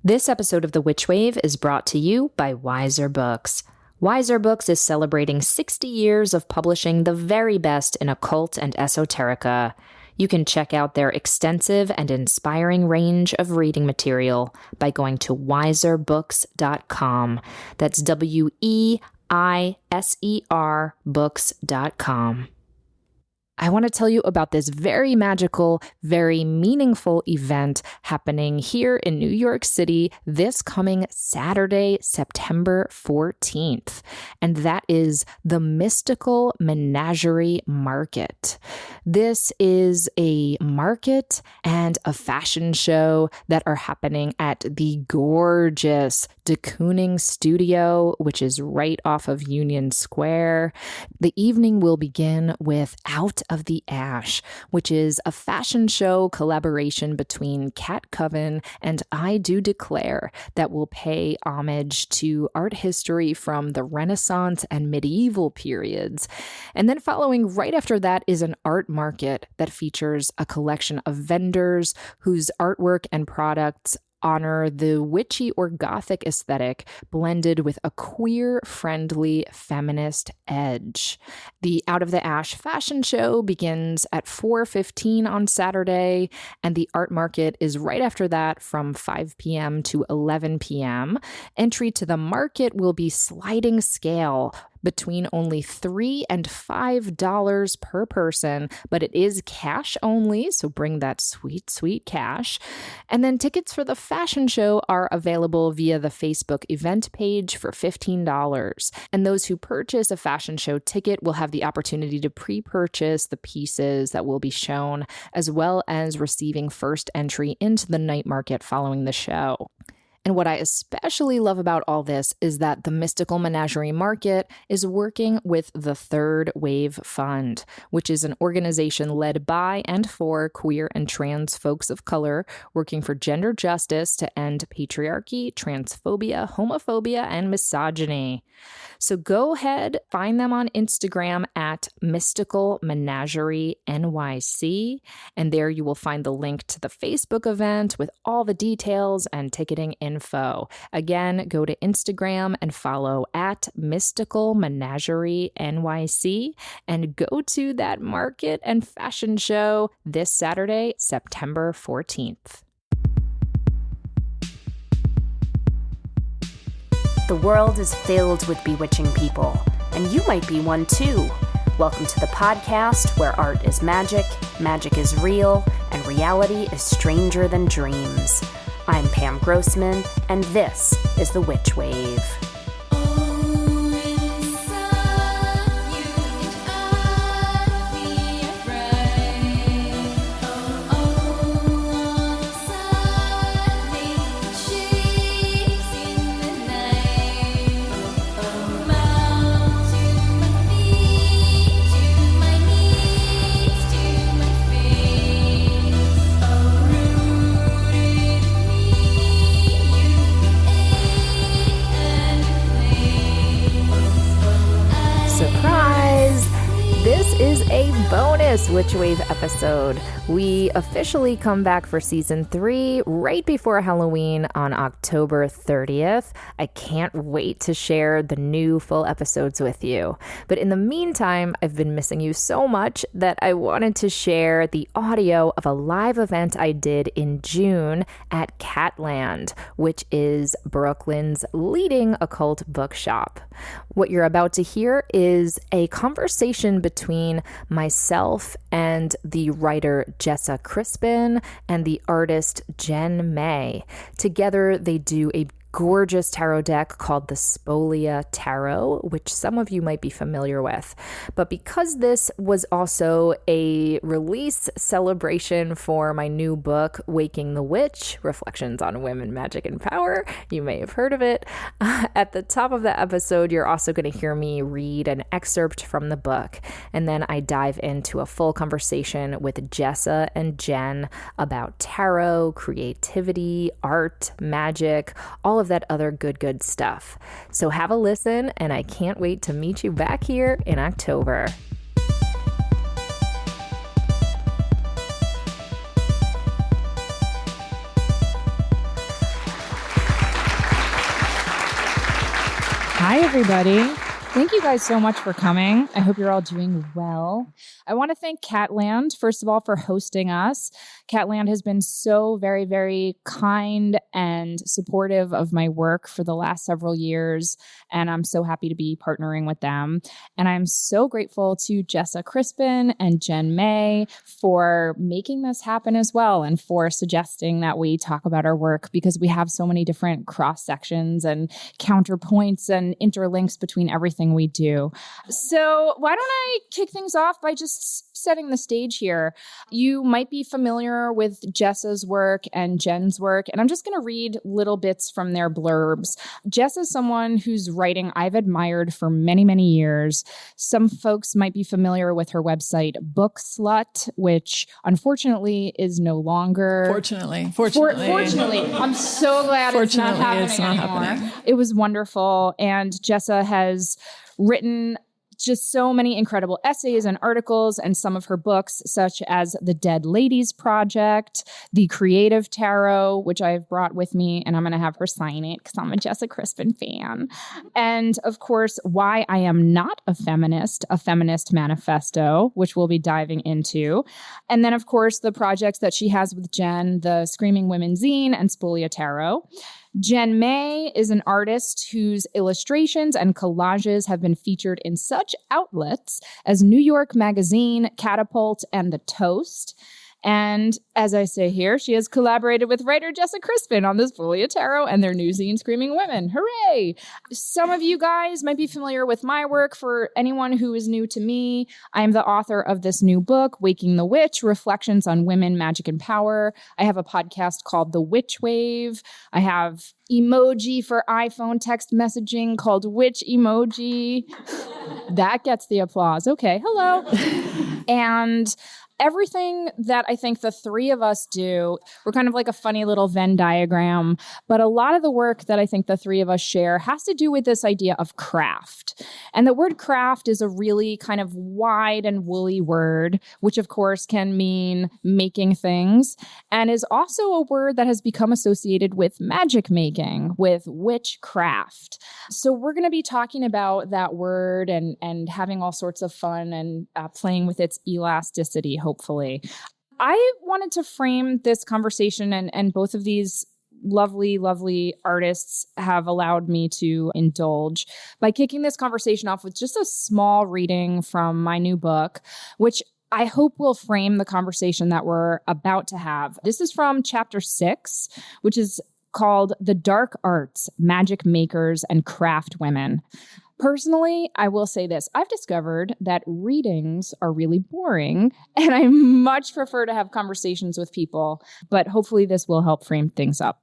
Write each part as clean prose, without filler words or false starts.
This episode of The Witch Wave is brought to you by Wiser Books. Wiser Books is celebrating 60 years of publishing the very best in occult and esoterica. You can check out their extensive and inspiring range of reading material by going to wiserbooks.com. That's WEISER books.com. I want to tell you about this very magical, very meaningful event happening here in New York City this coming Saturday, September 14th. And that is the Mystical Menagerie Market. This is a market and a fashion show that are happening at the gorgeous de Kooning Studio, which is right off of Union Square. The evening will begin with Out of the Ash, which is a fashion show collaboration between Cat Coven and I Do Declare that will pay homage to art history from the Renaissance and medieval periods. And then following right after that is an art market that features a collection of vendors whose artwork and products honor the witchy or gothic aesthetic blended with a queer-friendly feminist edge. The Out of the Ash fashion show begins at 4:15 on Saturday, and the art market is right after that from 5 p.m. to 11 p.m. Entry to the market will be sliding scale between only $3 and $5 per person, but it is cash only, so bring that sweet, sweet cash. And then tickets for the fashion show are available via the Facebook event page for $15. And those who purchase a fashion show ticket will have the opportunity to pre-purchase the pieces that will be shown, as well as receiving first entry into the night market following the show. And what I especially love about all this is that the Mystical Menagerie Market is working with the Third Wave Fund, which is an organization led by and for queer and trans folks of color working for gender justice to end patriarchy, transphobia, homophobia, and misogyny. So go ahead, find them on Instagram at Mystical Menagerie NYC, and there you will find the link to the Facebook event with all the details and ticketing info. Again, go to Instagram and follow at Mystical Menagerie NYC and go to that market and fashion show this Saturday, September 14th. The world is filled with bewitching people, and you might be one too. Welcome to the podcast where art is magic is real, and reality is stranger than dreams. I'm Pam Grossman, and this is The Witch Wave. Bonus Witch Wave episode. We officially come back for season 3 right before Halloween on October 30th. I can't wait to share the new full episodes with you. But in the meantime, I've been missing you so much that I wanted to share the audio of a live event I did in June at Catland, which is Brooklyn's leading occult bookshop. What you're about to hear is a conversation between myself and the writer Jessa Crispin and the artist Jen May. Together, they do a gorgeous tarot deck called the Spolia Tarot, which some of you might be familiar with. But because this was also a release celebration for my new book, Waking the Witch, Reflections on Women, Magic, and Power, you may have heard of it. At the top of the episode, you're also going to hear me read an excerpt from the book. And then I dive into a full conversation with Jessa and Jen about tarot, creativity, art, magic, all of that other good stuff. So have a listen, and I can't wait to meet you back here in October. Hi, everybody. Thank you guys so much for coming. I hope you're all doing well. I want to thank Catland, first of all, for hosting us. Catland has been so very, very kind and supportive of my work for the last several years, and I'm so happy to be partnering with them. And I'm so grateful to Jessa Crispin and Jen May for making this happen as well, and for suggesting that we talk about our work, because we have so many different cross sections and counterpoints and interlinks between everything we do. So why don't I kick things off by just setting the stage here? You might be familiar with Jessa's work and Jen's work, and I'm just going to read little bits from their blurbs. Jessa's someone whose writing I've admired for many, many years. Some folks might be familiar with her website, Book Slut, which unfortunately is no longer. Fortunately. I'm so glad it's not happening. It was wonderful. And Jessa has written just so many incredible essays and articles, and some of her books, such as The Dead Ladies Project, The Creative Tarot, which I've brought with me, and I'm going to have her sign it because I'm a Jessa Crispin fan. And of course, Why I Am Not a Feminist Manifesto, which we'll be diving into. And then, of course, the projects that she has with Jen, the Screaming Women zine and Spolia Tarot. Jen May is an artist whose illustrations and collages have been featured in such outlets as New York Magazine, Catapult, and The Toast. And as I say here, she has collaborated with writer Jessa Crispin on the Spolia Tarot and their new zine, Screaming Women. Hooray! Some of you guys might be familiar with my work. For anyone who is new to me, I am the author of this new book, Waking the Witch, Reflections on Women, Magic, and Power. I have a podcast called The Witch Wave. I have emoji for iPhone text messaging called Witch Emoji. That gets the applause. Okay, hello. And everything that I think the three of us do, we're kind of like a funny little Venn diagram, but a lot of the work that I think the three of us share has to do with this idea of craft. And the word craft is a really kind of wide and woolly word, which of course can mean making things, and is also a word that has become associated with magic making, with witchcraft. So we're going to be talking about that word and having all sorts of fun and playing with its elasticity, hopefully. I wanted to frame this conversation, and both of these lovely, lovely artists have allowed me to indulge by kicking this conversation off with just a small reading from my new book, which I hope will frame the conversation that we're about to have. This is from chapter 6, which is called The Dark Arts, Magic Makers and Craft Women. Personally, I will say this. I've discovered that readings are really boring, and I much prefer to have conversations with people, but hopefully this will help frame things up.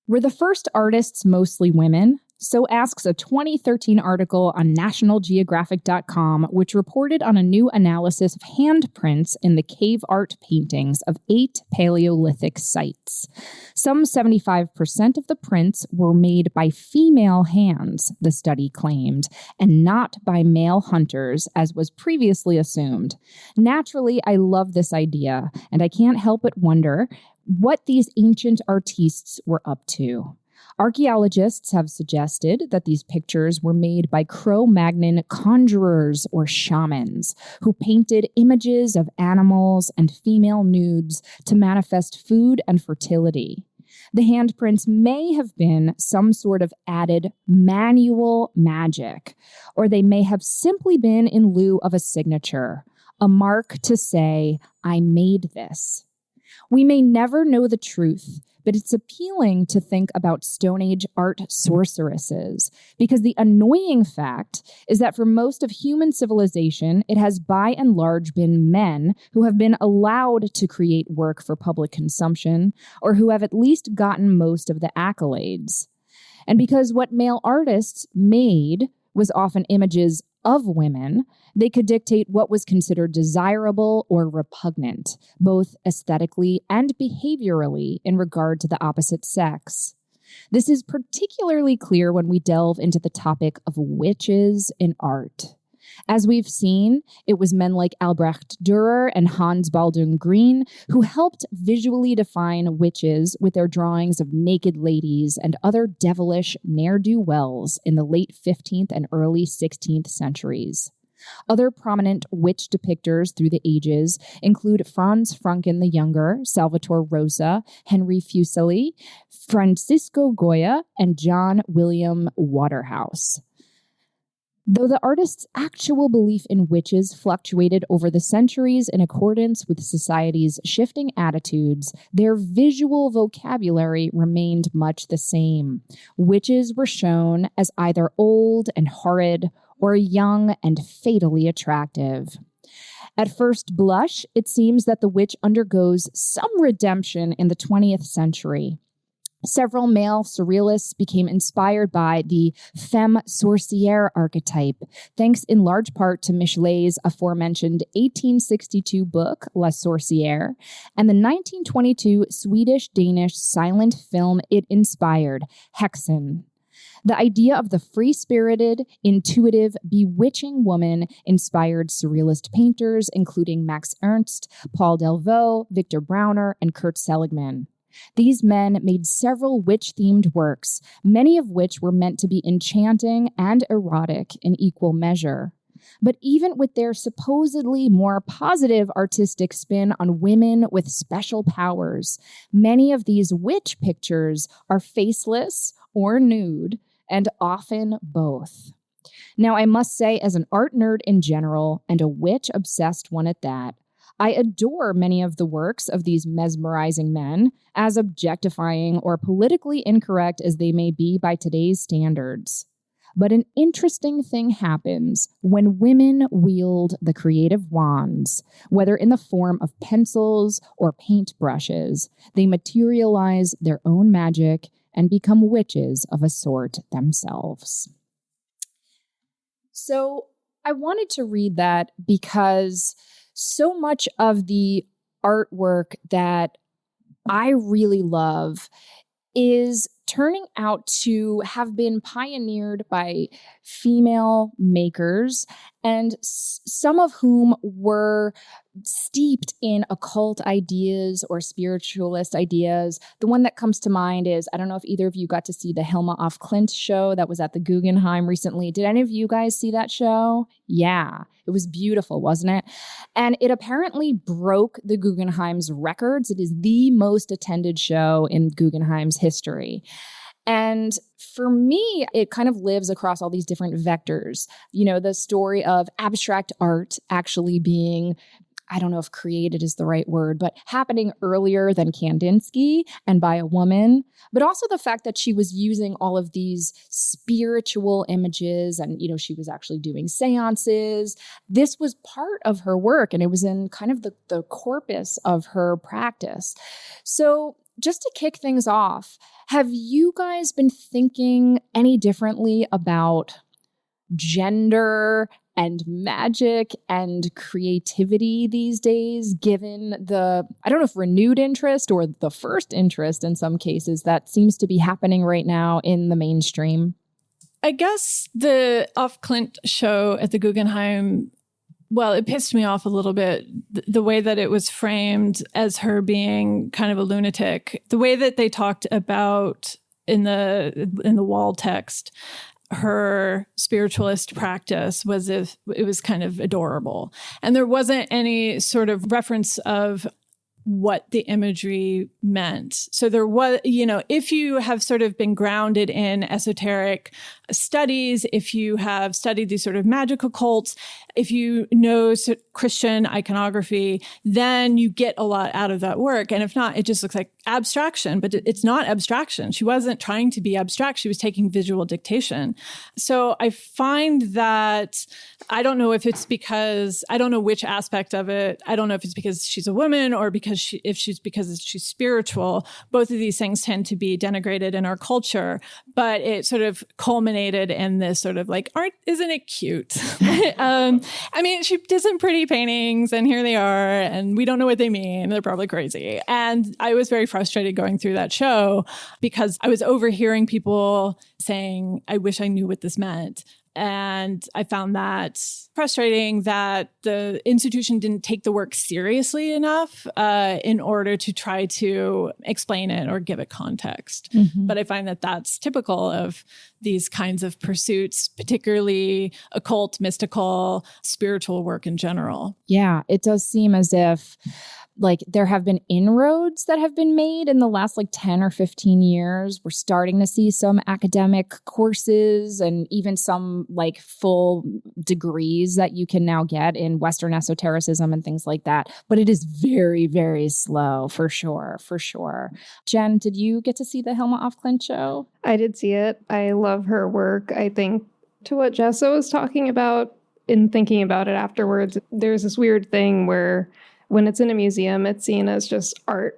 Were the first artists mostly women? So asks a 2013 article on nationalgeographic.com, which reported on a new analysis of handprints in the cave art paintings of 8 Paleolithic sites. Some 75% of the prints were made by female hands, the study claimed, and not by male hunters, as was previously assumed. Naturally, I love this idea, and I can't help but wonder what these ancient artistes were up to. Archaeologists have suggested that these pictures were made by Cro-Magnon conjurers or shamans who painted images of animals and female nudes to manifest food and fertility. The handprints may have been some sort of added manual magic, or they may have simply been in lieu of a signature, a mark to say, I made this. We may never know the truth, but it's appealing to think about Stone Age art sorceresses, because the annoying fact is that for most of human civilization, it has by and large been men who have been allowed to create work for public consumption, or who have at least gotten most of the accolades. And because what male artists made was often images of women, they could dictate what was considered desirable or repugnant, both aesthetically and behaviorally in regard to the opposite sex. This is particularly clear when we delve into the topic of witches in art. As we've seen, it was men like Albrecht Dürer and Hans Baldung Green who helped visually define witches with their drawings of naked ladies and other devilish ne'er-do-wells in the late 15th and early 16th centuries. Other prominent witch depictors through the ages include Franz Franken the Younger, Salvator Rosa, Henry Fuseli, Francisco Goya, and John William Waterhouse. Though the artist's actual belief in witches fluctuated over the centuries in accordance with society's shifting attitudes, their visual vocabulary remained much the same. Witches were shown as either old and horrid or young and fatally attractive. At first blush, it seems that the witch undergoes some redemption in the 20th century. Several male surrealists became inspired by the femme sorcière archetype, thanks in large part to Michelet's aforementioned 1862 book, La Sorcière, and the 1922 Swedish-Danish silent film it inspired, Hexen. The idea of the free-spirited, intuitive, bewitching woman inspired surrealist painters, including Max Ernst, Paul Delvaux, Victor Brauner, and Kurt Seligman. These men made several witch-themed works, many of which were meant to be enchanting and erotic in equal measure. But even with their supposedly more positive artistic spin on women with special powers, many of these witch pictures are faceless or nude, and often both. Now, I must say, as an art nerd in general, and a witch-obsessed one at that, I adore many of the works of these mesmerizing men, as objectifying or politically incorrect as they may be by today's standards. But an interesting thing happens when women wield the creative wands, whether in the form of pencils or paintbrushes. They materialize their own magic and become witches of a sort themselves. So I wanted to read that because so much of the artwork that I really love is turning out to have been pioneered by female makers, and some of whom were steeped in occult ideas or spiritualist ideas. The one that comes to mind is, I don't know if either of you got to see the Hilma af Klint show that was at the Guggenheim recently. Did any of you guys see that show? Yeah, it was beautiful, wasn't it? And it apparently broke the Guggenheim's records. It is the most attended show in Guggenheim's history. And for me, it kind of lives across all these different vectors. You know, the story of abstract art actually being, I don't know if created is the right word, but happening earlier than Kandinsky and by a woman, but also the fact that she was using all of these spiritual images and, you know, she was actually doing seances. This was part of her work, and it was in kind of the corpus of her practice. So just to kick things off, have you guys been thinking any differently about gender and magic and creativity these days, given the, I don't know if renewed interest or the first interest in some cases that seems to be happening right now in the mainstream? I guess the Af Klint show at the Guggenheim, well, it pissed me off a little bit, the way that it was framed as her being kind of a lunatic. The way that they talked about in the wall text, her spiritualist practice was if it was kind of adorable. And there wasn't any sort of reference of what the imagery meant. So there was, you know, if you have sort of been grounded in esoteric studies, if you have studied these sort of magical cults, if you know Christian iconography, then you get a lot out of that work. And if not, it just looks like abstraction, but it's not abstraction. She wasn't trying to be abstract. She was taking visual dictation. So I find that, I don't know if it's because, I don't know which aspect of it. I don't know if it's because she's a woman or because because she's spiritual. Both of these things tend to be denigrated in our culture, but it sort of culminated in this sort of like, art, isn't it cute? I mean, she did some pretty paintings and here they are, and we don't know what they mean. They're probably crazy. And I was very frustrated going through that show because I was overhearing people saying, I wish I knew what this meant. And I found that frustrating that the institution didn't take the work seriously enough in order to try to explain it or give it context. Mm-hmm. But I find that that's typical of these kinds of pursuits, particularly occult, mystical, spiritual work in general. Yeah, it does seem as if like there have been inroads that have been made in the last like 10 or 15 years. We're starting to see some academic courses and even some like full degrees that you can now get in Western esotericism and things like that. But it is very, very slow for sure. For sure. Jen, did you get to see the Hilma af Klint show? I did see it. I love her work. I think to what Jessa was talking about in thinking about it afterwards, there's this weird thing where when it's in a museum, it's seen as just art,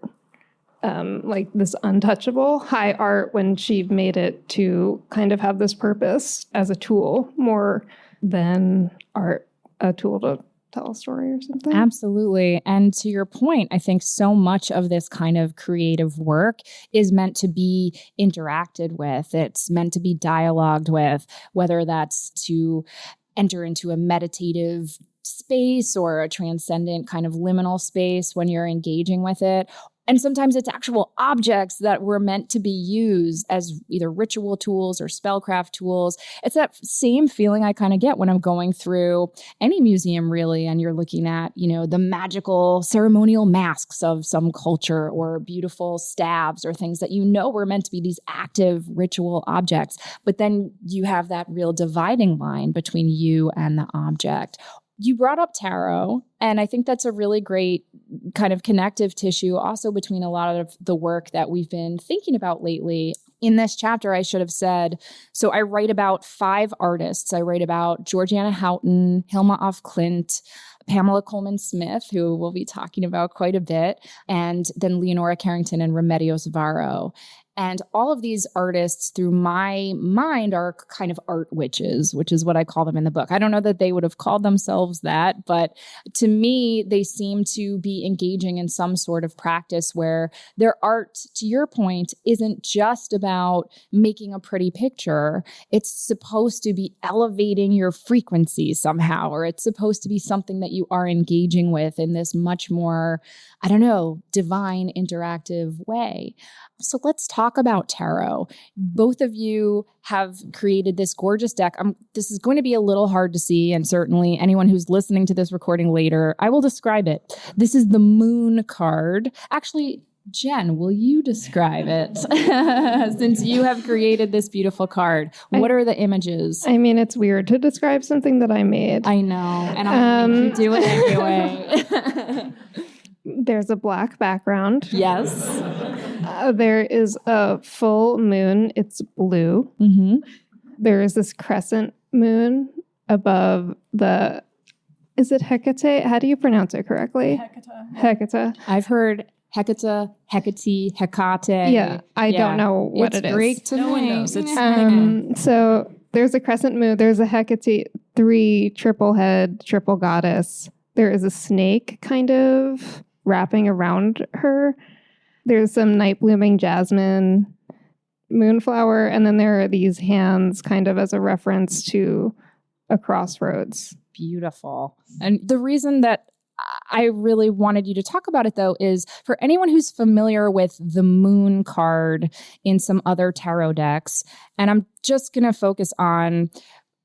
like this untouchable high art, when she made it to kind of have this purpose as a tool more than art, a tool to tell a story or something. Absolutely. And to your point, I think so much of this kind of creative work is meant to be interacted with. It's meant to be dialogued with, whether that's to enter into a meditative space or a transcendent kind of liminal space when you're engaging with it. And sometimes it's actual objects that were meant to be used as either ritual tools or spellcraft tools. It's that same feeling I kind of get when I'm going through any museum, really, and you're looking at, you know, the magical ceremonial masks of some culture or beautiful staves or things that you know were meant to be these active ritual objects. But then you have that real dividing line between you and the object. You brought up tarot, and I think that's a really great kind of connective tissue also between a lot of the work that we've been thinking about lately. In this chapter, I should have said, so I write about 5 artists. I write about Georgiana Houghton, Hilma af Klint, Pamela Coleman Smith, who we'll be talking about quite a bit, and then Leonora Carrington and Remedios Varo. And all of these artists, through my mind, are kind of art witches, which is what I call them in the book. I don't know that they would have called themselves that, but to me, they seem to be engaging in some sort of practice where their art, to your point, isn't just about making a pretty picture. It's supposed to be elevating your frequency somehow, or it's supposed to be something that you are engaging with in this much more, I don't know, divine, interactive way. So let's talk about tarot. Both of you have created this gorgeous deck. This is going to be a little hard to see, and certainly anyone who's listening to this recording later, I will describe it. This is the Moon card. Actually, Jen, will you describe it? Since you have created this beautiful card. What are the images? I mean, it's weird to describe something that I made. I know, and I'm going to make you do it anyway. There's a black background. Yes. There is a full moon. It's blue. Mm-hmm. There is this crescent moon above the... Is it Hecate? How do you pronounce it correctly? Hecate. I've heard Hecate, Hecate, Hecate. Yeah, I don't know what it is. It's Greek to No me. one knows. It's So there's a crescent moon. There's a Hecate, 3 triple head, triple goddess. There is a snake kind of wrapping around her. There's some night blooming jasmine, moonflower, and then there are these hands kind of as a reference to a crossroads. Beautiful. And the reason that I really wanted you to talk about it, though, is for anyone who's familiar with the Moon card in some other tarot decks, and I'm just going to focus on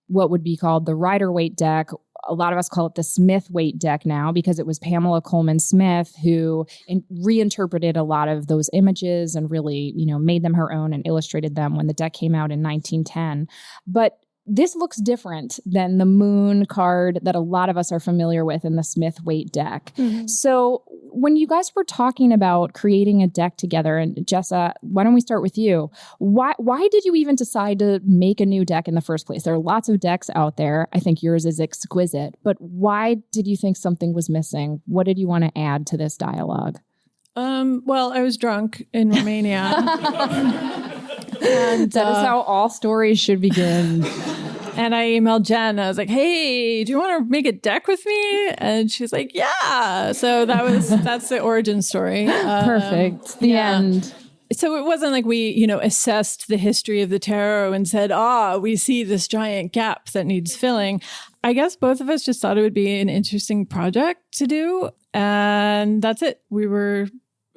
what would be called the Rider-Waite deck. A lot of us call it the Smith-Waite deck now because it was Pamela Coleman Smith who reinterpreted a lot of those images and really, made them her own and illustrated them when the deck came out in 1910. But this looks different than the Moon card that a lot of us are familiar with in the Smith-Waite deck. Mm-hmm. So when you guys were talking about creating a deck together, and Jessa, why don't we start with you? Why did you even decide to make a new deck in the first place? There are lots of decks out there. I think yours is exquisite. But why did you think something was missing? What did you want to add to this dialogue? Well, I was drunk in Romania. And that is how all stories should begin. And I emailed Jen. I was like, "Hey, do you want to make a deck with me?" And she's like, "Yeah." So that's the origin story. Perfect. The end. So it wasn't like we, assessed the history of the tarot and said, we see this giant gap that needs filling. I guess both of us just thought it would be an interesting project to do. And that's it. We were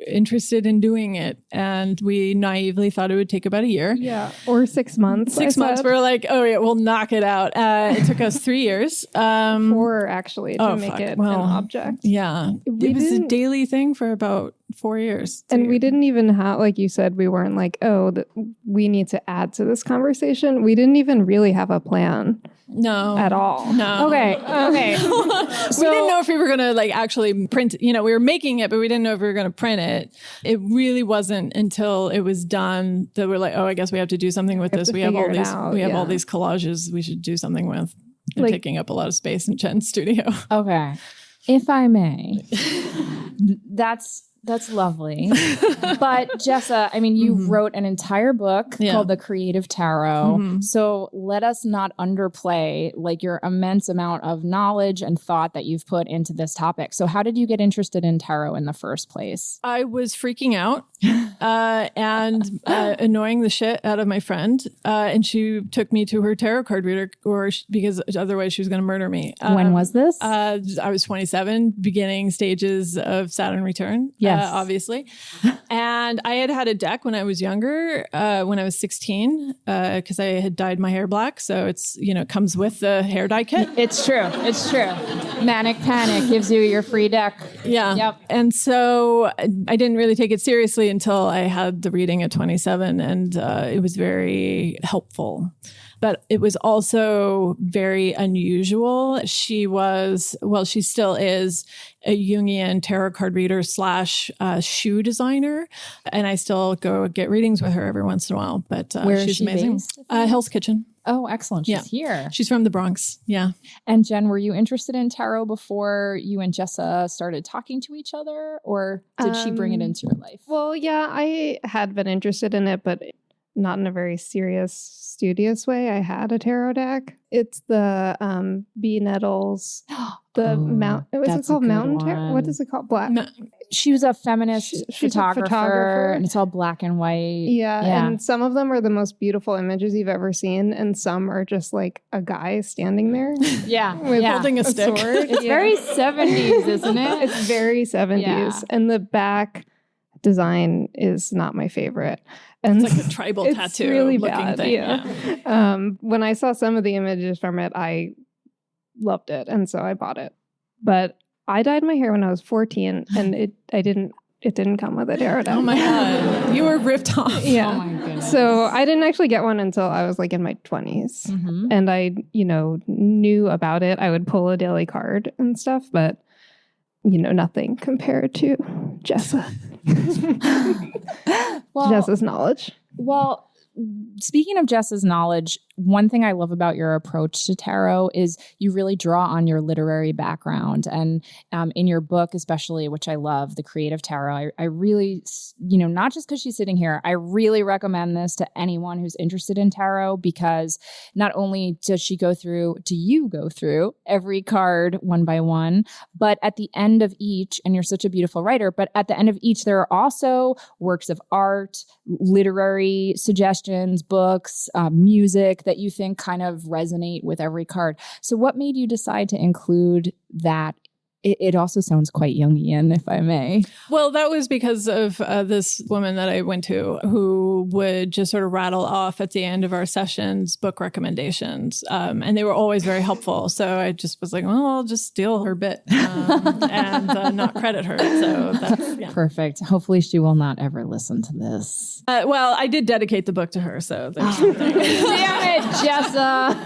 interested in doing it. And we naively thought it would take about a year. Yeah. Or 6 months. 6 months. We were like, oh yeah, we'll knock it out. It took us 3 years. 4 actually to make it an object. Yeah. It was a daily thing for about 4 years. And we didn't even have, like you said, we weren't like, we need to add to this conversation. We didn't even really have a plan. No. At all. No. Okay. We didn't know if we were going to actually print, we were making it, but we didn't know if we were going to print it. It really wasn't until it was done that we're like, I guess we have to do something with this. We have all these collages we should do something with. They're taking up a lot of space in Jen's studio. Okay. If I may, that's lovely. But Jessa, you wrote an entire book called The Creative Tarot. Mm-hmm. So let us not underplay your immense amount of knowledge and thought that you've put into this topic. So how did you get interested in tarot in the first place? I was freaking out and annoying the shit out of my friend. And she took me to her tarot card reader because otherwise she was going to murder me. When was this? I was 27, beginning stages of Saturn return. Yes. Obviously. And I had a deck when I was younger, when I was 16, because I had dyed my hair black. So it's, it comes with the hair dye kit. It's true. Manic Panic gives you your free deck. Yeah. Yep. And so I didn't really take it seriously until I had the reading at 27, and it was very helpful. But it was also very unusual. She still is a Jungian tarot card reader / shoe designer. And I still go get readings with her every once in a while. But she's amazing. Based? Hell's Kitchen. Oh, excellent. She's here. She's from the Bronx. Yeah. And Jen, were you interested in tarot before you and Jessa started talking to each other? Or did she bring it into your life? Well, yeah, I had been interested in it, but not in a very serious, studious way. I had a tarot deck. It's the Bee Nettles, Mountain Tarot? What is it called? Black. She was a feminist she's photographer, and it's all black and white. Yeah, and some of them are the most beautiful images you've ever seen, and some are just like a guy standing there. Holding a stick. Sword. It's very 70s, isn't it? It's very 70s. Yeah. And the back design is not my favorite. And it's like a tribal tattoo really looking bad, thing. Yeah. When I saw some of the images from it, I loved it, and so I bought it. But I dyed my hair when I was 14, and it didn't come with a tarot deck. Oh my god, you were ripped off. Yeah. Oh my goodness. So I didn't actually get one until I was in my 20s, and I knew about it. I would pull a daily card and stuff, but nothing compared to Jessa. Jessa's knowledge. Well, speaking of Jessa's knowledge, one thing I love about your approach to tarot is you really draw on your literary background. And in your book, especially, which I love, The Creative Tarot, I really, not just because she's sitting here, I really recommend this to anyone who's interested in tarot, because not only do you go through every card one by one, but at the end of each, and you're such a beautiful writer, but at the end of each, there are also works of art, literary suggestions, books, music that you think kind of resonate with every card. So what made you decide to include that? It also sounds quite Jungian, if I may. Well, that was because of this woman that I went to who would just sort of rattle off at the end of our sessions book recommendations. And they were always very helpful. So I just was like, well, I'll just steal her bit and not credit her. So that's perfect. Hopefully she will not ever listen to this. Well, I did dedicate the book to her. So there's something. Damn it, Jessa.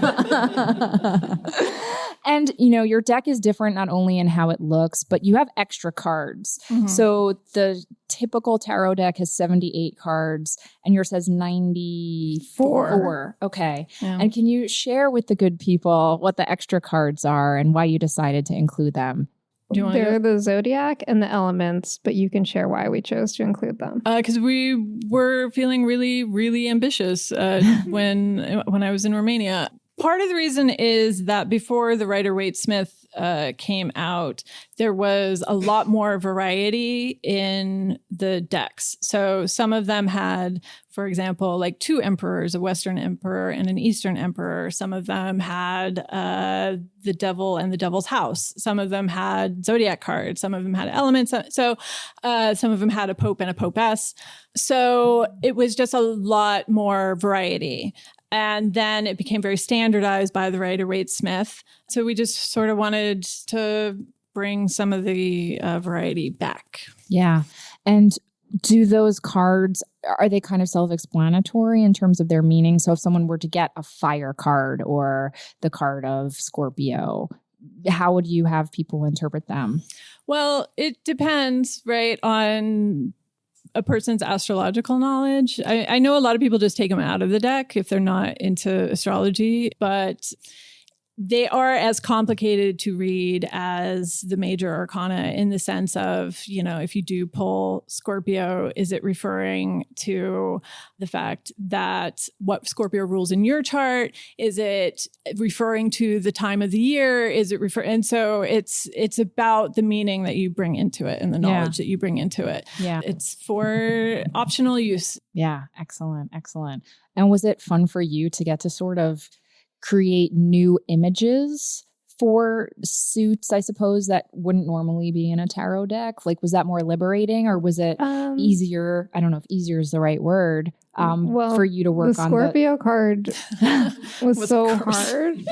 And, your deck is different not only in how it looks, but you have extra cards. Mm-hmm. So the typical tarot deck has 78 cards and yours has 94. Okay. Yeah. And can you share with the good people what the extra cards are and why you decided to include them? They're the zodiac and the elements, but you can share why we chose to include them. Because we were feeling really, really ambitious when I was in Romania. Part of the reason is that before the Rider-Waite-Smith came out, there was a lot more variety in the decks. So some of them had, for example, like 2 emperors, a Western emperor and an Eastern emperor. Some of them had the devil and the devil's house. Some of them had zodiac cards. Some of them had elements. So some of them had a pope and a popess. So it was just a lot more variety. And then it became very standardized by the Rider-Waite-Smith. So we just sort of wanted to bring some of the variety back. Yeah. And do those cards, are they kind of self-explanatory in terms of their meaning? So if someone were to get a fire card or the card of Scorpio, how would you have people interpret them? Well, it depends, right, on a person's astrological knowledge. I know a lot of people just take them out of the deck if they're not into astrology, but they are as complicated to read as the major arcana in the sense of, you know, if you do pull Scorpio, is it referring to the fact that what Scorpio rules in your chart? Is it referring to the time of the year? Is it and so it's about the meaning that you bring into it and the knowledge that you bring into it. Yeah. It's for optional use. Yeah. Excellent. Excellent. And was it fun for you to get to sort of create new images for suits, I suppose, that wouldn't normally be in a tarot deck? Like, was that more liberating or was it easier? I don't know if easier is the right word for you to work on. The Scorpio card was so hard.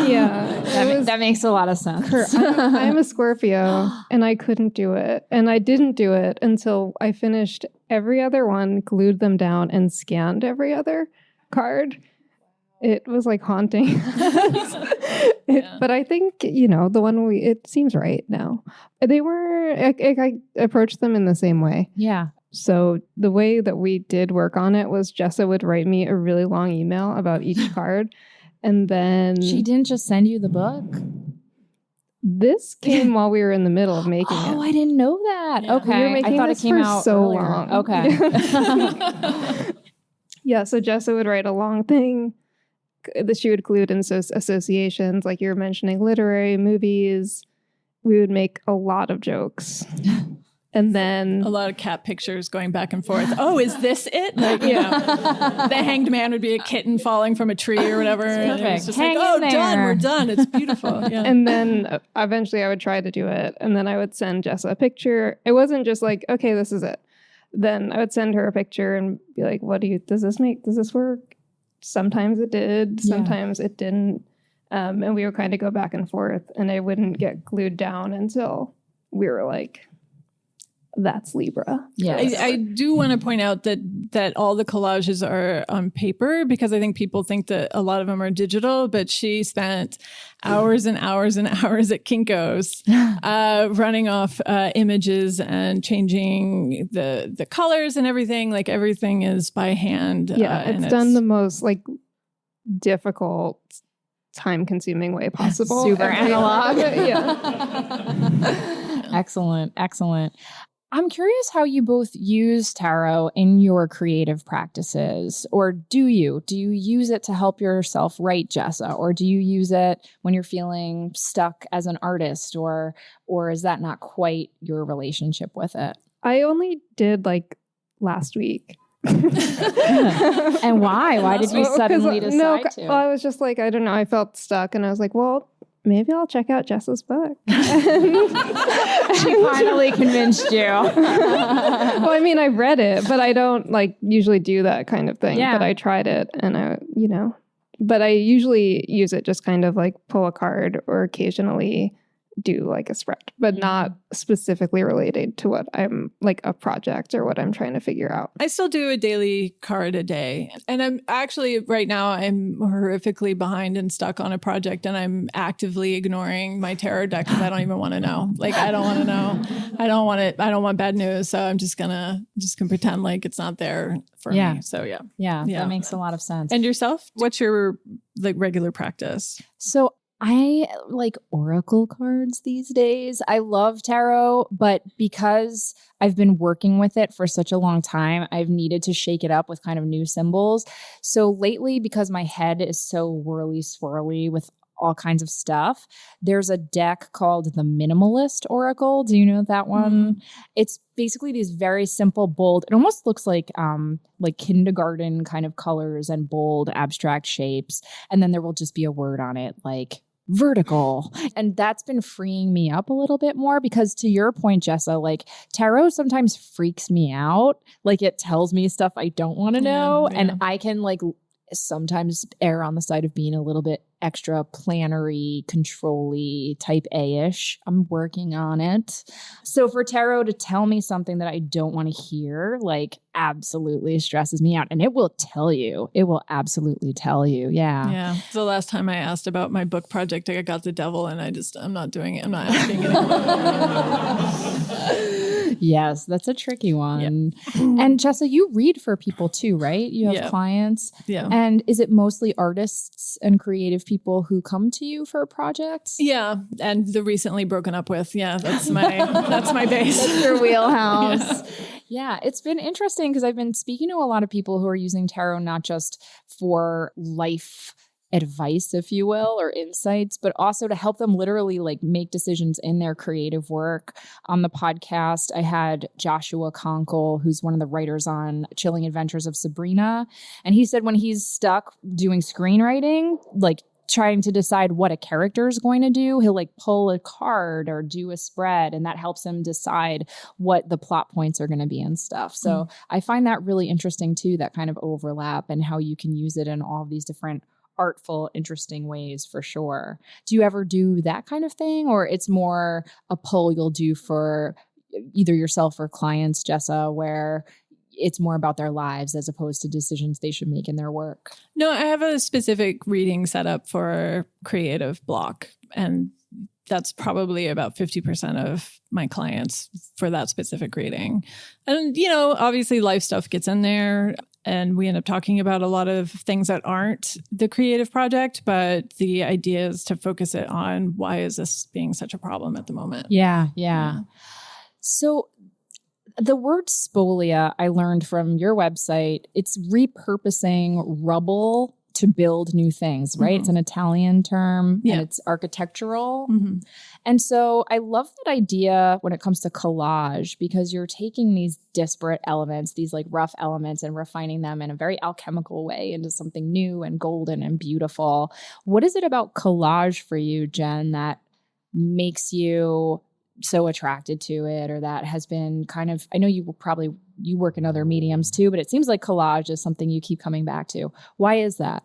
Yeah. That makes a lot of sense. I'm a Scorpio and I couldn't do it. And I didn't do it until I finished every other one, glued them down and scanned every other card. It was like haunting. But I think, you know, the one it seems right now. I approached them in the same way. Yeah. So the way that we did work on it was Jessa would write me a really long email about each card. And then she didn't just send you the book. This came while we were in the middle of making it. Oh, I didn't know that. Yeah. Okay. We were making I thought this it came for out so earlier. long. Okay. Yeah. So Jessa would write a long thing that she would include in associations, like you were mentioning, literary, movies. We would make a lot of jokes. And then a lot of cat pictures going back and forth. Oh, is this it? Like, you know, the hanged man would be a kitten falling from a tree or whatever. And it was just like, oh, done. We're done. It's beautiful. Yeah. And then eventually I would try to do it. And then I would send Jessa a picture. It wasn't just like, okay, this is it. Then I would send her a picture and be like, does this work? Sometimes it did, sometimes it didn't. And we would kind of go back and forth, and I wouldn't get glued down until we were like, that's Libra. Yeah. I do want to point out that all the collages are on paper because I think people think that a lot of them are digital, but she spent hours and hours and hours at Kinko's running off images and changing the colors and everything. Like everything is by hand. Yeah, it's done the most like difficult, time-consuming way possible. Super analog. Yeah. Excellent. Excellent. I'm curious how you both use tarot in your creative practices, or do you use it to help yourself write, Jessa, or do you use it when you're feeling stuck as an artist, or is that not quite your relationship with it? I only did like last week. And why? Why did you suddenly decide to? Well, I was just like, I don't know. I felt stuck and I was like, well, maybe I'll check out Jessa's book. She finally convinced you. Well, I mean, I read it, but I don't like usually do that kind of thing. Yeah. But I tried it and but I usually use it just kind of like pull a card or occasionally do like a spread, but not specifically related to what I'm like a project or what I'm trying to figure out. I still do a daily card a day. And I'm actually right now I'm horrifically behind and stuck on a project and I'm actively ignoring my tarot deck because I don't even want to know. Like I don't want to know. I don't want it. I don't want bad news. So I'm just gonna pretend like it's not there for me. So yeah, that makes a lot of sense. And yourself? What's your like regular practice? So I like oracle cards these days. I love tarot, but because I've been working with it for such a long time, I've needed to shake it up with kind of new symbols. So lately, because my head is so whirly swirly with all kinds of stuff, there's a deck called the Minimalist Oracle. Do you know that one? It's basically these very simple, bold, it almost looks like kindergarten kind of colors and bold abstract shapes. And then there will just be a word on it like vertical. And that's been freeing me up a little bit more because, to your point, Jessa, like tarot sometimes freaks me out. Like it tells me stuff I don't want to know. Yeah. And I can like sometimes err on the side of being a little bit extra plannery, control-y, type A-ish. I'm working on it. So for tarot to tell me something that I don't want to hear, like absolutely stresses me out. And it will tell you. It will absolutely tell you. Yeah. Yeah. The last time I asked about my book project, I got the devil and I'm not doing it. I'm not asking anymore. Yes, that's a tricky one. Yep. And Jessa, you read for people too, right? You have clients. Yeah. And is it mostly artists and creative people who come to you for projects? Yeah. And the recently broken up with. Yeah, that's my base. That's your wheelhouse. Yeah, it's been interesting because I've been speaking to a lot of people who are using tarot not just for life advice, if you will, or insights, but also to help them literally like make decisions in their creative work. On the podcast, I had Joshua Conkle, who's one of the writers on Chilling Adventures of Sabrina. And he said when he's stuck doing screenwriting, like trying to decide what a character is going to do, he'll like pull a card or do a spread, and that helps him decide what the plot points are going to be and stuff. So I find that really interesting too, that kind of overlap and how you can use it in all of these different artful, interesting ways for sure. Do you ever do that kind of thing, or it's more a pull you'll do for either yourself or clients, Jessa, where it's more about their lives as opposed to decisions they should make in their work? No, I have a specific reading set up for creative block, and that's probably about 50% of my clients for that specific reading. And, obviously life stuff gets in there and we end up talking about a lot of things that aren't the creative project, but the idea is to focus it on why is this being such a problem at the moment? Yeah. So the word spolia, I learned from your website, it's repurposing rubble to build new things, right? It's an Italian term and it's architectural. And so I love that idea when it comes to collage, because you're taking these disparate elements, these like rough elements, and refining them in a very alchemical way into something new and golden and beautiful. What is it about collage for you, Jen, that makes you so attracted to it, or that has been kind of, I know you work in other mediums too, but it seems like collage is something you keep coming back to. Why is that?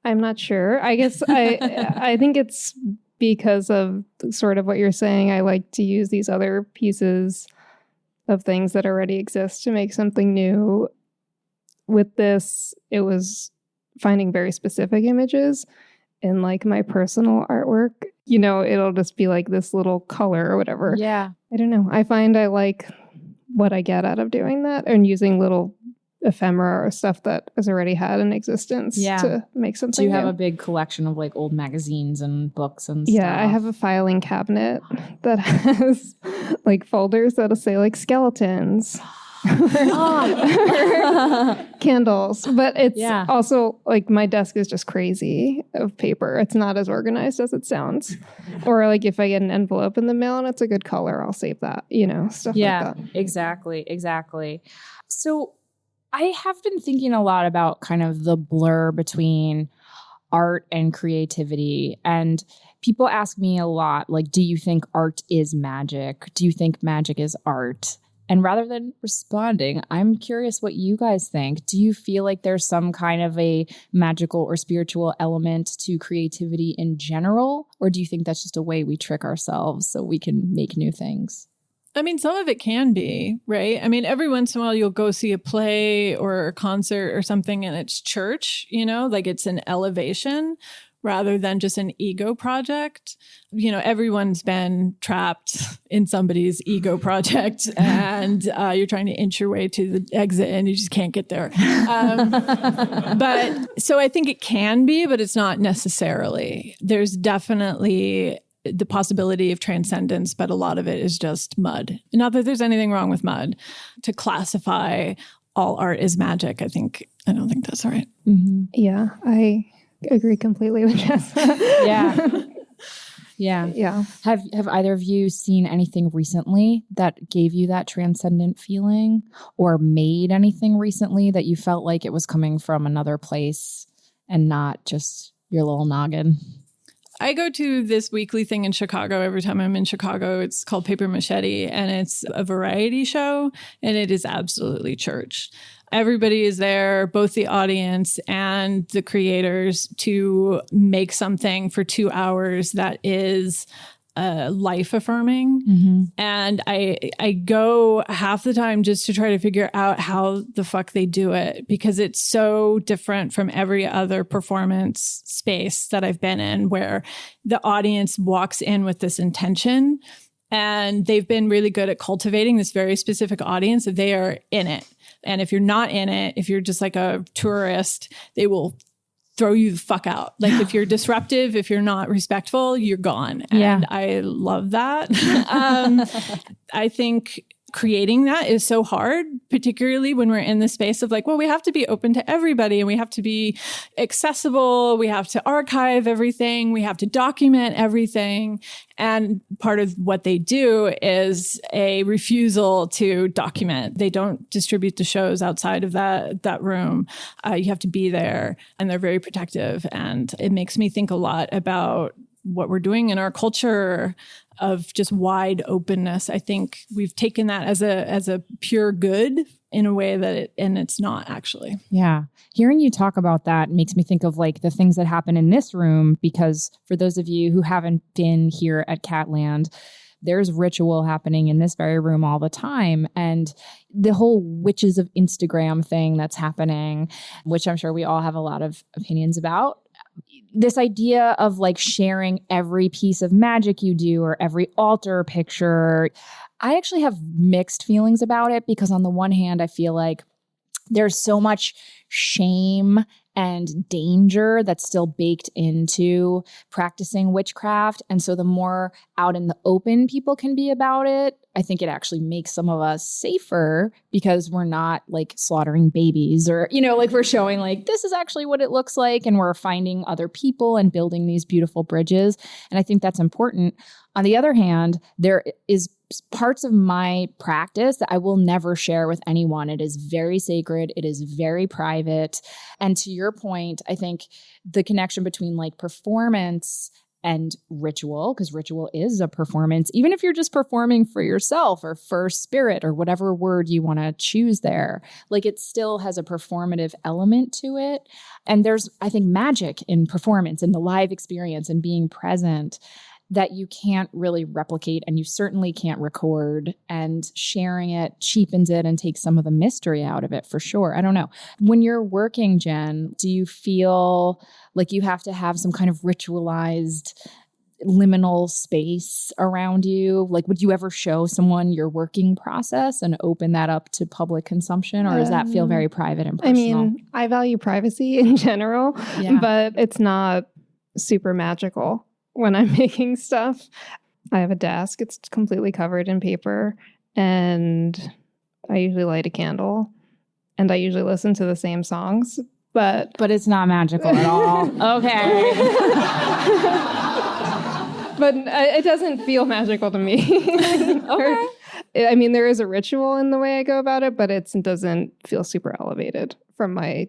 I'm not sure. I guess I think it's because of sort of what you're saying. I like to use these other pieces of things that already exist to make something new. With this, it was finding very specific images in like my personal artwork. It'll just be like this little color or whatever. Yeah. I don't know. I find I like what I get out of doing that and using little ephemera or stuff that has already had an existence to make something Do you have new. a big collection of like old magazines and books and stuff? Yeah, I have a filing cabinet that has like folders that'll say like skeletons. Candles, but it's also like my desk is just crazy of paper. It's not as organized as it sounds. Or like if I get an envelope in the mail and it's a good color, I'll save that, stuff like that. Exactly. So I have been thinking a lot about kind of the blur between art and creativity. And people ask me a lot, like, do you think art is magic? Do you think magic is art? And rather than responding, I'm curious what you guys think. Do you feel like there's some kind of a magical or spiritual element to creativity in general? Or do you think that's just a way we trick ourselves so we can make new things? I mean, some of it can be, right? I mean, every once in a while you'll go see a play or a concert or something and it's church, like it's an elevation. rather than just an ego project. You know, everyone's been trapped in somebody's ego project and you're trying to inch your way to the exit and you just can't get there. But so I think it can be, but it's not necessarily. There's definitely the possibility of transcendence, but a lot of it is just mud. Not that there's anything wrong with mud. To classify all art as magic, I don't think that's right. Mm-hmm. Yeah, I agree completely with Jessa. Yeah. Have either of you seen anything recently that gave you that transcendent feeling, or made anything recently that you felt like it was coming from another place and not just your little noggin? I go to this weekly thing in Chicago every time I'm in Chicago. It's called Paper Machete, and it's a variety show, and it is absolutely church. Everybody is there, both the audience and the creators, to make something for 2 hours that is life affirming. Mm-hmm. And I go half the time just to try to figure out how the fuck they do it, because it's so different from every other performance space that I've been in, where the audience walks in with this intention, and they've been really good at cultivating this very specific audience. They are in it. And if you're not in it, if you're just like a tourist, they will throw you the fuck out. Like if you're disruptive, if you're not respectful, you're gone. And I love that. I think creating that is so hard, particularly when we're in the space of like, well, we have to be open to everybody and we have to be accessible. We have to archive everything. We have to document everything. And part of what they do is a refusal to document. They don't distribute the shows outside of that room. You have to be there, and they're very protective. And it makes me think a lot about what we're doing in our culture of just wide openness. I think we've taken that as a pure good in a way that it's not actually. Yeah. Hearing you talk about that makes me think of like the things that happen in this room, because for those of you who haven't been here at Catland, there's ritual happening in this very room all the time. And the whole witches of Instagram thing that's happening, which I'm sure we all have a lot of opinions about. This idea of like sharing every piece of magic you do or every altar picture, I actually have mixed feelings about it, because on the one hand, I feel like there's so much shame and danger that's still baked into practicing witchcraft. And so the more out in the open people can be about it, I think it actually makes some of us safer, because we're not like slaughtering babies, or, you know, like we're showing like, this is actually what it looks like. And we're finding other people and building these beautiful bridges. And I think that's important. On the other hand, there is parts of my practice that I will never share with anyone. It is very sacred. It is very private. And to your point, I think the connection between like performance and ritual, because ritual is a performance, even if you're just performing for yourself or for spirit or whatever word you want to choose there, like it still has a performative element to it. And there's, I think, magic in performance and the live experience and being present that you can't really replicate, and you certainly can't record, and sharing it cheapens it and takes some of the mystery out of it for sure. I don't know. When you're working, Jen, do you feel like you have to have some kind of ritualized liminal space around you? Like, would you ever show someone your working process and open that up to public consumption, or does that feel very private and personal? I mean, I value privacy in general, but it's not super magical. When I'm making stuff, I have a desk. It's completely covered in paper, and I usually light a candle, and I usually listen to the same songs, but it's not magical at all. Okay. But it doesn't feel magical to me. Okay. I mean, there is a ritual in the way I go about it, but it doesn't feel super elevated from my...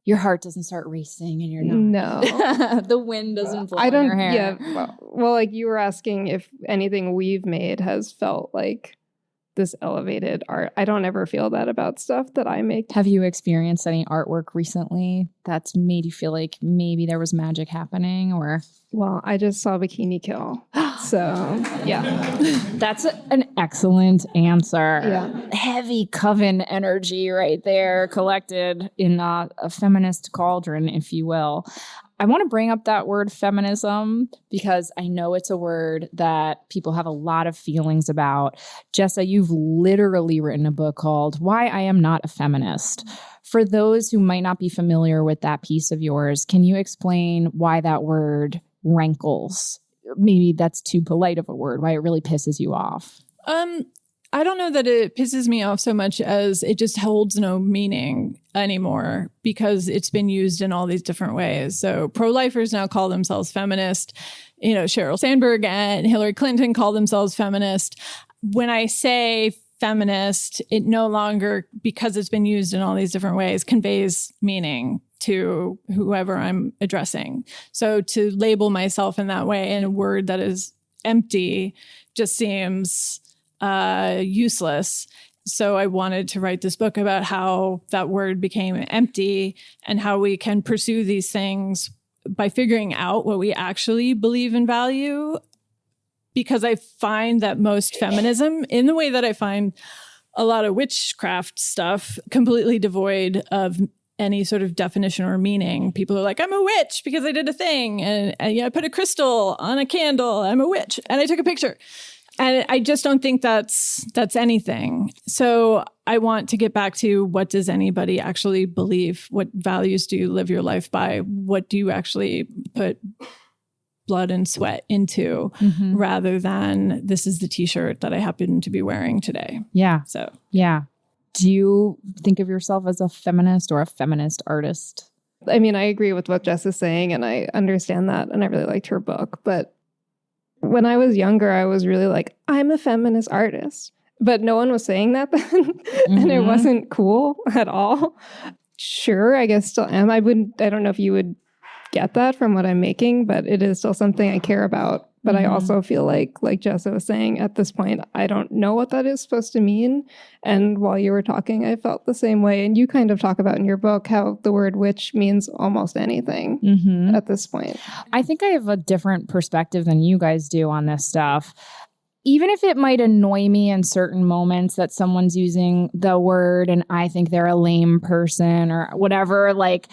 Your heart doesn't start racing and you're not. No. The wind doesn't blow in your hair. Yeah. Well, like you were asking if anything we've made has felt like this elevated art. I don't ever feel that about stuff that I make. Have you experienced any artwork recently that's made you feel like maybe there was magic happening, or? Well, I just saw Bikini Kill. So, yeah. That's an excellent answer. Yeah. Heavy coven energy right there, collected in a feminist cauldron, if you will. I want to bring up that word feminism because I know it's a word that people have a lot of feelings about. Jessa, you've literally written a book called Why I Am Not a Feminist. For those who might not be familiar with that piece of yours, can you explain why that word rankles? Maybe that's too polite of a word, why it really pisses you off. I don't know that it pisses me off so much as it just holds no meaning anymore because it's been used in all these different ways. So pro-lifers now call themselves feminist. You know, Sheryl Sandberg and Hillary Clinton call themselves feminist. When I say feminist, it no longer, because it's been used in all these different ways, conveys meaning to whoever I'm addressing. So to label myself in that way in a word that is empty just seems useless. So I wanted to write this book about how that word became empty and how we can pursue these things by figuring out what we actually believe and value. Because I find that most feminism, in the way that I find a lot of witchcraft stuff, completely devoid of any sort of definition or meaning. People are like, I'm a witch because I did a thing. And I put a crystal on a candle. I'm a witch. And I took a picture. And I just don't think that's anything. So I want to get back to, what does anybody actually believe? What values do you live your life by? What do you actually put blood and sweat into, rather than this is the t-shirt that I happen to be wearing today? Yeah. So, yeah. Do you think of yourself as a feminist or a feminist artist? I mean, I agree with what Jess is saying, and I understand that, and I really liked her book. But when I was younger, I was really like, I'm a feminist artist. But no one was saying that then, and it wasn't cool at all. Sure, I guess still am. I don't know if you would get that from what I'm making, but it is still something I care about. But I also feel like Jessa was saying, at this point, I don't know what that is supposed to mean. And while you were talking, I felt the same way. And you kind of talk about in your book how the word witch means almost anything at this point. I think I have a different perspective than you guys do on this stuff. Even if it might annoy me in certain moments that someone's using the word and I think they're a lame person or whatever, like,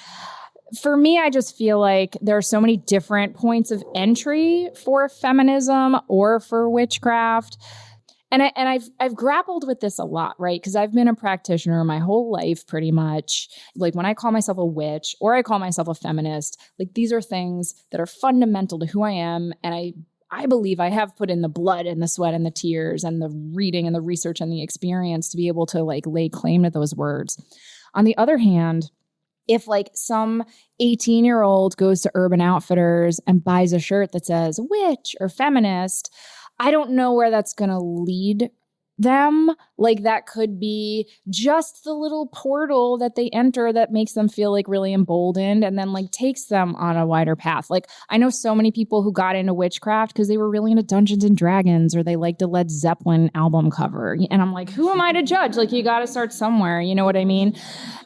for me, I just feel like there are so many different points of entry for feminism or for witchcraft. And I've grappled with this a lot, right? Because I've been a practitioner my whole life, pretty much. Like, when I call myself a witch or I call myself a feminist, like, these are things that are fundamental to who I am. And I believe I have put in the blood and the sweat and the tears and the reading and the research and the experience to be able to, like, lay claim to those words. On the other hand, if, like, some 18-year-old goes to Urban Outfitters and buys a shirt that says witch or feminist, I don't know where that's going to lead them. Like, that could be just the little portal that they enter that makes them feel, like, really emboldened and then, like, takes them on a wider path. Like, I know so many people who got into witchcraft because they were really into Dungeons and Dragons or they liked a Led Zeppelin album cover. And I'm like, who am I to judge? Like, you got to start somewhere. You know what I mean?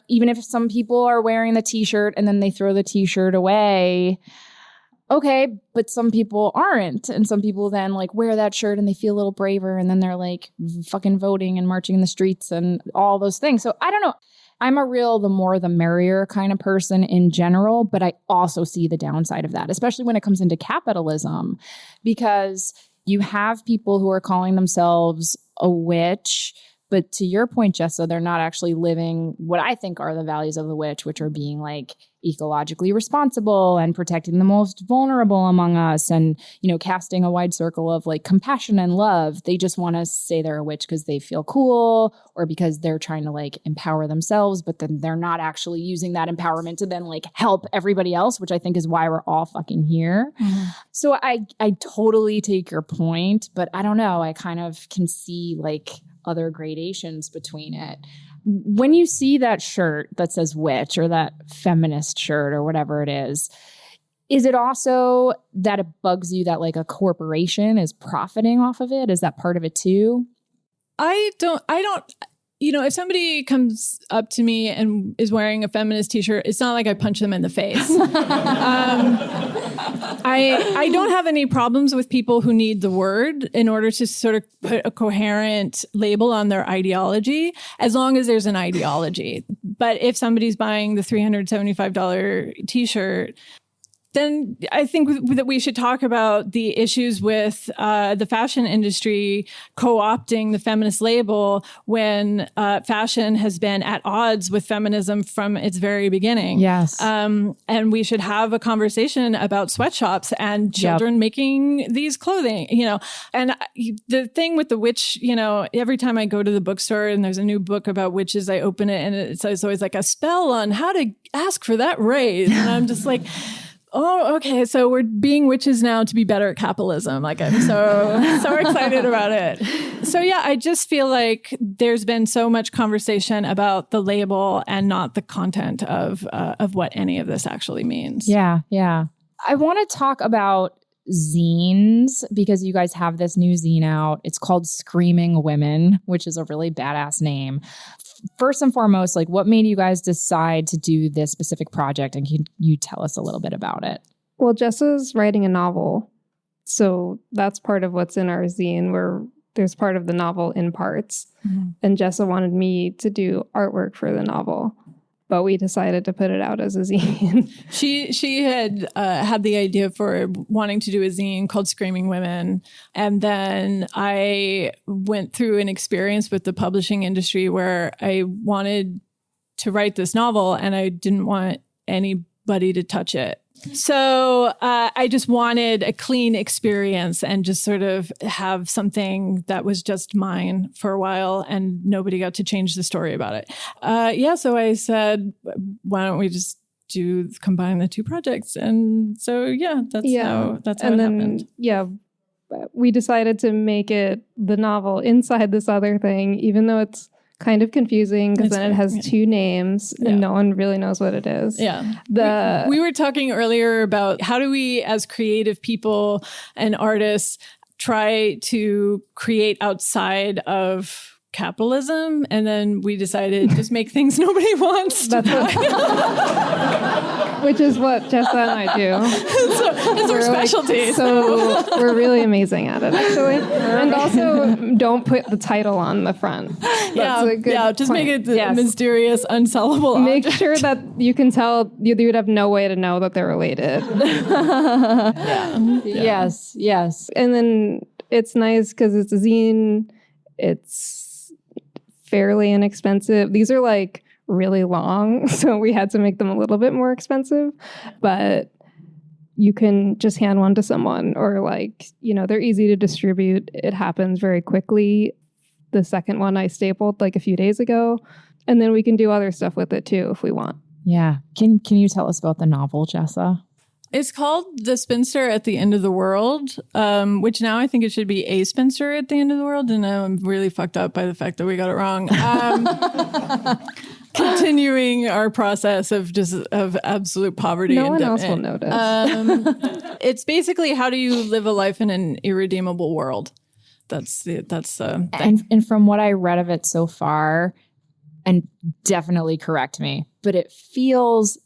Even if some people are wearing the t-shirt and then they throw the t-shirt away, okay, but some people aren't. And some people then, like, wear that shirt and they feel a little braver and then they're, like, fucking voting and marching in the streets and all those things. So I don't know. I'm a real the more the merrier kind of person in general, but I also see the downside of that, especially when it comes into capitalism, because you have people who are calling themselves a witch. But to your point, Jessa, they're not actually living what I think are the values of the witch, which are being, like, ecologically responsible and protecting the most vulnerable among us and, you know, casting a wide circle of, like, compassion and love. They just want to say they're a witch because they feel cool or because they're trying to, like, empower themselves, but then they're not actually using that empowerment to then, like, help everybody else, which I think is why we're all fucking here. So I totally take your point, but I don't know. I kind of can see, like, other gradations between it. When you see that shirt that says witch or that feminist shirt or whatever it is it also that it bugs you that, like, a corporation is profiting off of it? Is that part of it too? I don't, you know, if somebody comes up to me and is wearing a feminist t-shirt, it's not like I punch them in the face. I don't have any problems with people who need the word in order to sort of put a coherent label on their ideology, as long as there's an ideology. But if somebody's buying the $375 t-shirt, then I think that we should talk about the issues with the fashion industry co-opting the feminist label when fashion has been at odds with feminism from its very beginning. Yes. And we should have a conversation about sweatshops and children making these clothing, And the thing with the witch, every time I go to the bookstore and there's a new book about witches, I open it and it's always like a spell on how to ask for that raise. And I'm just like, oh, okay. So we're being witches now to be better at capitalism. Like I'm so excited about it. So yeah, I just feel like there's been so much conversation about the label and not the content of what any of this actually means. Yeah. Yeah. I want to talk about zines because you guys have this new zine out. It's called Screaming Women, which is a really badass name. First and foremost, like what made you guys decide to do this specific project? And can you tell us a little bit about it? Well, Jessa's writing a novel. So that's part of what's in our zine, where there's part of the novel in parts. Mm-hmm. And Jessa wanted me to do artwork for the novel. But we decided to put it out as a zine. She had had the idea for wanting to do a zine called Screaming Women. And then I went through an experience with the publishing industry where I wanted to write this novel and I didn't want anybody to touch it. So I just wanted a clean experience and just sort of have something that was just mine for a while and nobody got to change the story about it. So I said, why don't we just combine the two projects? And so, that's how it happened. Yeah, we decided to make it the novel inside this other thing, even though it's kind of confusing because then it has two names and no one really knows what it is. Yeah. We were talking earlier about how do we as creative people and artists try to create outside of capitalism, and then we decided just make things nobody wants. Which is what Jessa and I do. It's our specialty. So we're really amazing at it, actually. And also, don't put the title on the front. Just make it mysterious, unsellable Make object. sure that you can tell, you would have no way to know that they're related. Yes. And then it's nice because it's a zine. It's fairly inexpensive. These are like really long, so we had to make them a little bit more expensive, but you can just hand one to someone or they're easy to distribute. It happens very quickly. The second one I stapled like a few days ago, and then we can do other stuff with it too if we want. Yeah. Can you tell us about the novel, Jessa? It's called The Spinster at the End of the World, which now I think it should be A Spinster at the End of the World. And now I'm really fucked up by the fact that we got it wrong. Continuing our process of absolute poverty. No one else will notice. It's basically how do you live a life in an irredeemable world? And from what I read of it so far, and definitely correct me, but it feels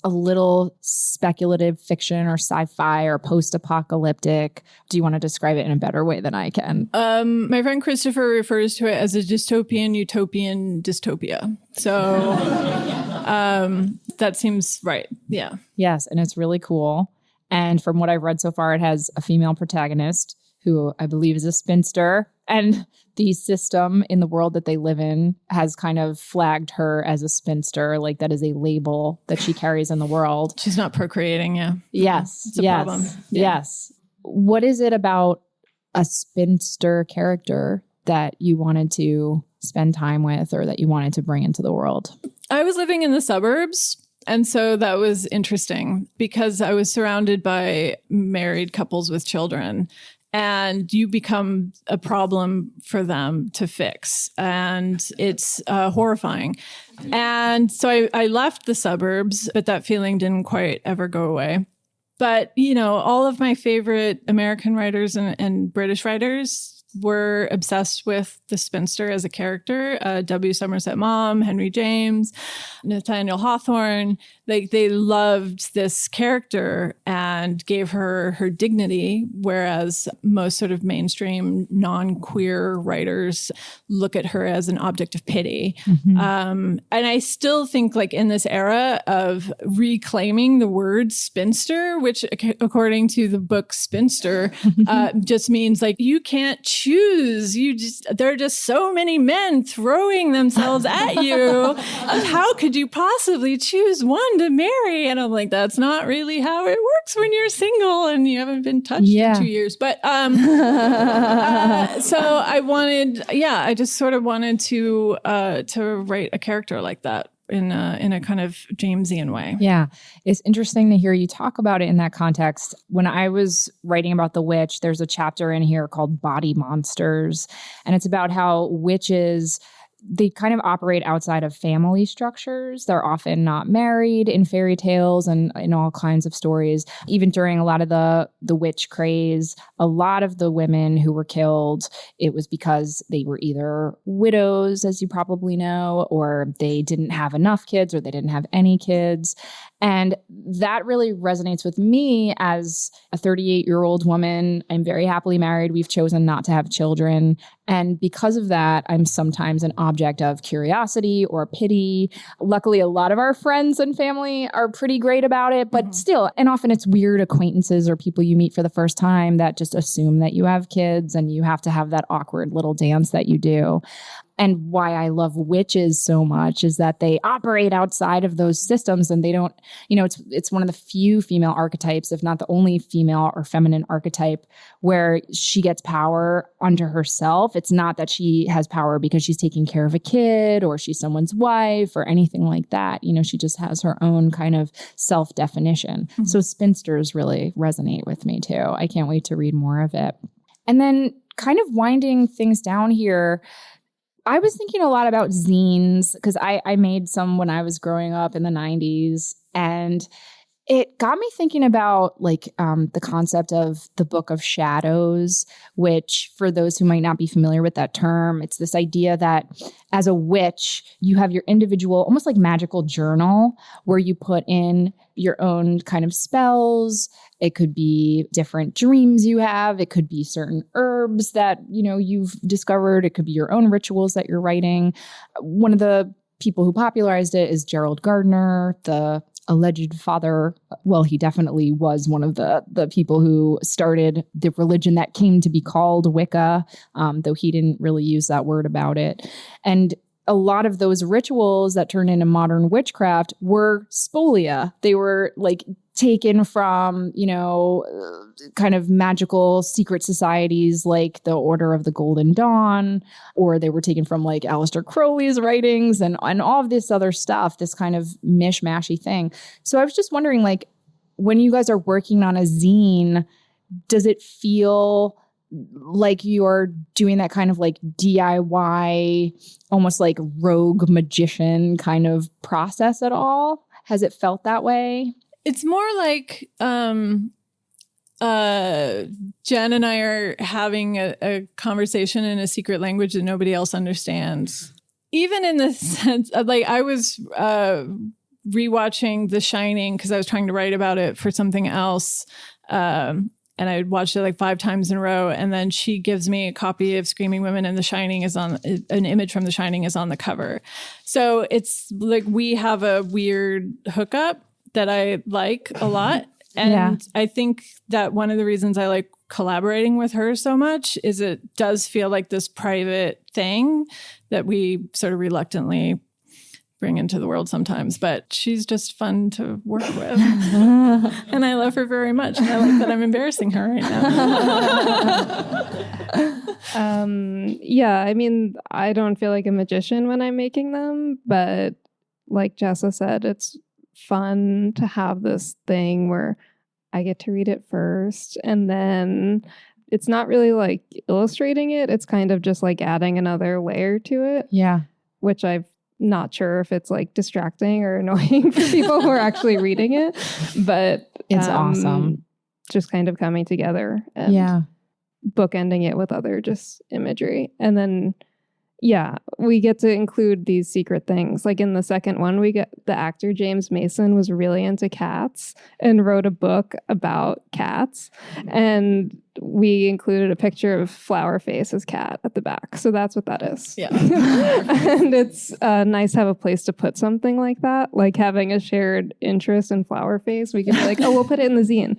a little speculative fiction or sci-fi or post-apocalyptic. Do you want to describe it in a better way than I can? My friend Christopher refers to it as a dystopian, utopian dystopia. So that seems right. Yeah. Yes. And it's really cool. And from what I've read so far, it has a female protagonist who I believe is a spinster. And the system in the world that they live in has kind of flagged her as a spinster. Like that is a label that she carries in the world. She's not procreating, yeah. Yes. It's a problem. Yeah. Yes. What is it about a spinster character that you wanted to spend time with or that you wanted to bring into the world? I was living in the suburbs. And so that was interesting because I was surrounded by married couples with children. And you become a problem for them to fix. And it's horrifying. And so I left the suburbs, but that feeling didn't quite ever go away. But, all of my favorite American writers and British writers were obsessed with the spinster as a character. W. Somerset Maugham, Henry James, Nathaniel Hawthorne. They loved this character and gave her her dignity, whereas most sort of mainstream non-queer writers look at her as an object of pity. And I still think like in this era of reclaiming the word spinster, which according to the book Spinster, just means like you can't choose. There are just so many men throwing themselves at you. How could you possibly choose one to marry? And I'm like, that's not really how it works when you're single and you haven't been touched in 2 years. But so I just sort of wanted to write a character like that in a kind of Jamesian way. Yeah. It's interesting to hear you talk about it in that context. When I was writing about the witch, there's a chapter in here called Body Monsters. And it's about how witches, they kind of operate outside of family structures. They're often not married in fairy tales and in all kinds of stories. Even during a lot of the witch craze, a lot of the women who were killed, it was because they were either widows, as you probably know, or they didn't have enough kids or they didn't have any kids. And that really resonates with me as a 38-year-old woman. I'm very happily married. We've chosen not to have children. And because of that, I'm sometimes an object of curiosity or pity. Luckily, a lot of our friends and family are pretty great about it, but still, and often it's weird acquaintances or people you meet for the first time that just assume that you have kids and you have to have that awkward little dance that you do. And why I love witches so much is that they operate outside of those systems and they don't, it's one of the few female archetypes, if not the only female or feminine archetype where she gets power unto herself. It's not that she has power because she's taking care of a kid or she's someone's wife or anything like that. She just has her own kind of self-definition. So spinsters really resonate with me too. I can't wait to read more of it. And then kind of winding things down here, I was thinking a lot about zines because I made some when I was growing up in the 90s. And it got me thinking about the concept of the Book of Shadows, which for those who might not be familiar with that term, it's this idea that as a witch, you have your individual, almost like magical journal where you put in your own kind of spells. It could be different dreams you have. It could be certain herbs that, you've discovered. It could be your own rituals that you're writing. One of the people who popularized it is Gerald Gardner, the alleged father. Well, he definitely was one of the people who started the religion that came to be called Wicca, though he didn't really use that word about it. And a lot of those rituals that turned into modern witchcraft were spolia. They were taken from, kind of magical secret societies like the Order of the Golden Dawn, or they were taken from Aleister Crowley's writings and all of this other stuff, this kind of mishmashy thing. So I was just wondering, when you guys are working on a zine, does it feel like you're doing that kind of DIY, almost like rogue magician kind of process at all? Has it felt that way? It's more like Jen and I are having a conversation in a secret language that nobody else understands. Even in the sense of I was rewatching The Shining because I was trying to write about it for something else. And I watched it 5 times in a row. And then she gives me a copy of Screaming Women and The Shining is on an image from The Shining is on the cover. So it's we have a weird hookup that I like a lot. And I think that one of the reasons I like collaborating with her so much is it does feel like this private thing that we sort of reluctantly bring into the world sometimes, but she's just fun to work with. And I love her very much. And I like that I'm embarrassing her right now. I mean, I don't feel like a magician when I'm making them, but like Jessa said, it's fun to have this thing where I get to read it first, and then it's not really illustrating it. It's kind of just adding another layer to it. Yeah. Which I'm not sure if it's distracting or annoying for people who are actually reading it, but it's awesome. Just kind of coming together. And bookending it with other just imagery. And then, yeah, we get to include these secret things. Like in the second one, we get the actor James Mason was really into cats and wrote a book about cats. And we included a picture of Flower Face's cat at the back. So that's what that is. Yeah. And it's nice to have a place to put something like that, like having a shared interest in Flower Face. We can be like, oh, we'll put it in the zine,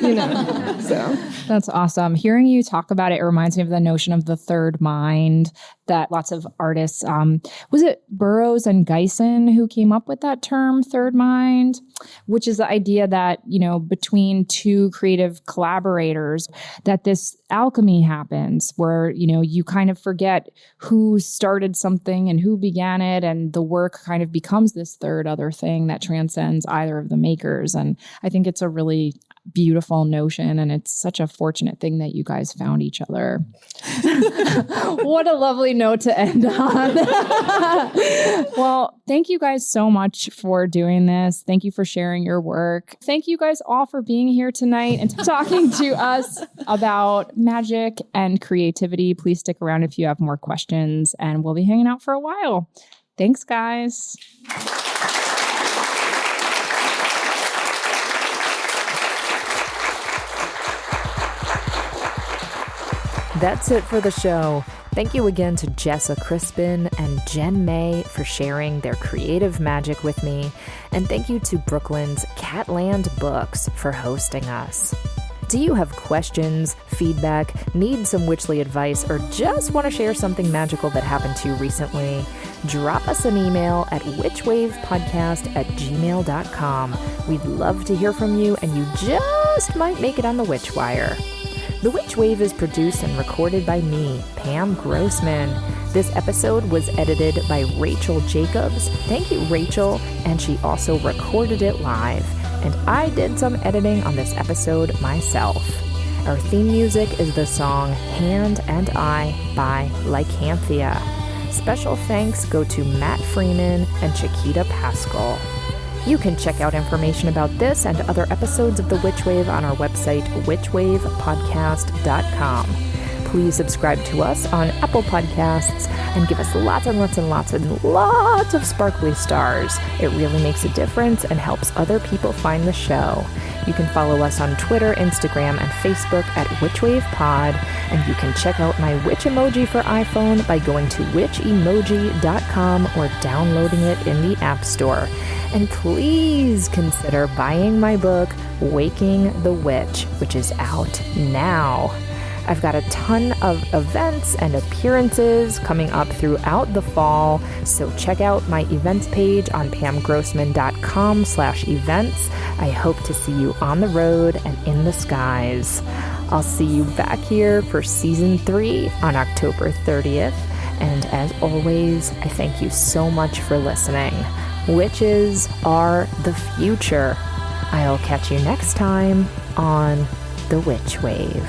you know? So that's awesome. Hearing you talk about it reminds me of the notion of the third mind that lots of artists, was it Burroughs and Geisen who came up with that term, third mind, which is the idea that, you know, between two creative collaborators, that this alchemy happens where, you know, you kind of forget who started something and who began it, and the work kind of becomes this third other thing that transcends either of the makers. And I think it's a really beautiful notion, and it's such a fortunate thing that you guys found each other. What a lovely note to end on. Well, thank you guys so much for doing this. Thank you for sharing your work. Thank you guys all for being here tonight and talking to us about magic and creativity. Please stick around if you have more questions, and we'll be hanging out for a while. Thanks, guys. That's it for the show. Thank you again to Jessa Crispin and Jen May for sharing their creative magic with me. And thank you to Brooklyn's Catland Books for hosting us. Do you have questions, feedback, need some Witchly advice, or just want to share something magical that happened to you recently? Drop us an email at witchwavepodcast@gmail.com. We'd love to hear from you, and you just might make it on the Witch Wire. The Witch Wave is produced and recorded by me, Pam Grossman. This episode was edited by Rachel Jacobs. Thank you, Rachel. And she also recorded it live. And I did some editing on this episode myself. Our theme music is the song Hand and I by Lycanthia. Special thanks go to Matt Freeman and Chiquita Pascal. You can check out information about this and other episodes of The Witch Wave on our website, witchwavepodcast.com. Please subscribe to us on Apple Podcasts and give us lots and lots and lots and lots of sparkly stars. It really makes a difference and helps other people find the show. You can follow us on Twitter, Instagram, and Facebook at WitchWavePod, and you can check out my witch emoji for iPhone by going to witchemoji.com or downloading it in the App Store. And please consider buying my book, Waking the Witch, which is out now. I've got a ton of events and appearances coming up throughout the fall, so check out my events page on pamgrossman.com/events. I hope to see you on the road and in the skies. I'll see you back here for season 3 on October 30th. And as always, I thank you so much for listening. Witches are the future. I'll catch you next time on The Witch Wave.